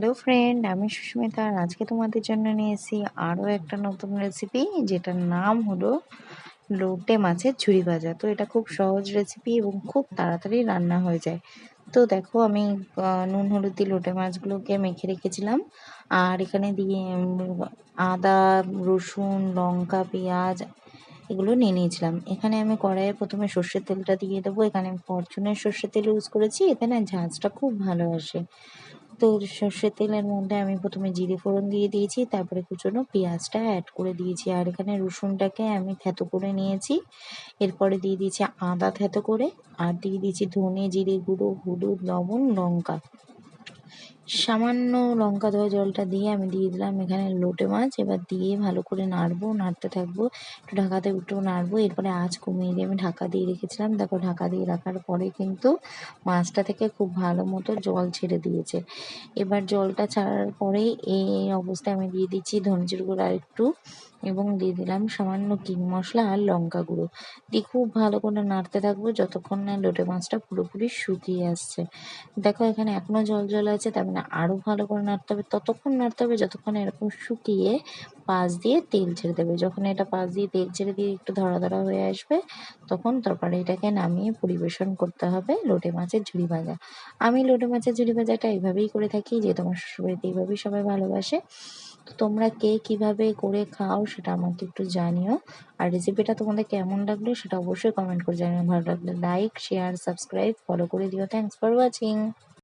Hello friend, আমি সুস্মিতা। আর আজকে তোমাদের জন্য নিয়ে এসেছি আরও একটা নতুন রেসিপি, যেটার নাম হলো লোটে মাছের ঝুরি ভাজা। তো এটা খুব সহজ রেসিপি এবং খুব তাড়াতাড়ি রান্না হয়ে যায়। তো দেখো, আমি নুন হলুদ দিয়ে লোটে মাছগুলোকে মেখে রেখেছিলাম। আর এখানে দিয়ে আদা, রসুন, লঙ্কা, পেঁয়াজ এগুলো নিয়ে নিয়েছিলাম। এখানে আমি কড়াইয়ে প্রথমে সর্ষের তেলটা দিয়ে দেবো। এখানে আমি ফরচুনের সর্ষের তেল ইউজ করেছি, এতে না ঝাঁঝটা খুব ভালো আসে। তো সর্ষের তেলের মধ্যে আমি প্রথমে জিরে ফোড়ন দিয়ে দিয়েছি, তারপরে কুচনো পেঁয়াজটা অ্যাড করে দিয়েছি। আর এখানে রসুনটাকে আমি থেতো করে নিয়েছি। এরপরে দিয়ে দিয়েছি আদা থেতো করে, আর দিয়ে দিয়েছি ধনে জিরে গুঁড়ো, হলুদ, লবণ, লঙ্কা। সামান্য লঙ্কা ধোয়া জলটা দিয়ে আমি দিয়ে দিলাম এখানে লোটে মাছ। এবার দিয়ে ভালো করে নাড়বো, নাড়তে থাকবো, একটু ঢাকাতে একটু নাড়বো। এরপরে আঁচ কমিয়ে দিয়ে আমি ঢাকা দিয়ে রেখেছিলাম। দেখো, ঢাকা দিয়ে রাখার পরে কিন্তু মাছটা থেকে খুব ভালো মতো জল ছেড়ে দিয়েছে। এবার জলটা ছাড়ার পরেই এই অবস্থায় আমি দিয়ে দিচ্ছি ধনে জিরে গুঁড়ো আর একটু, এবং দিয়ে দিলাম সামান্য কিং মশলা আর লঙ্কা গুঁড়ো। দিয়ে খুব ভালো করে নাড়তে থাকবো যতক্ষণ না লোটে মাছটা পুরোপুরি শুকিয়ে আসছে। দেখো, এখানে এখনো জল জল আছে, তার মানে আরো ভালো করে নাড়তে হবে। ততক্ষণ নাড়তে হবে যতক্ষণ এরকম শুকিয়ে পাশ দিয়ে তেল ছেড়ে দেবে। যখন এটা পাশ দিয়ে তেল ছেড়ে দিয়ে একটু ধরা ধরা হয়ে আসবে, তখন তারপরে এটাকে নামিয়ে পরিবেশন করতে হবে লোটে মাছের ঝুরি ভাজা। আমি লোটে মাছের ঝুরি ভাজাটা এইভাবেই করে থাকি, যে তোমার শ্বশুরবাড়িতে এইভাবেই সবাই ভালোবাসে। তো তোমরা কে কিভাবে করে খাও সেটা আমাকে একটু জানিও। আর রেসিপিটা তোমাদের কেমন লাগলো সেটা অবশ্যই কমেন্ট করে জানিও। ভালো লাগলে লাইক, শেয়ার, সাবস্ক্রাইব, ফলো করে দিও। Thanks for watching.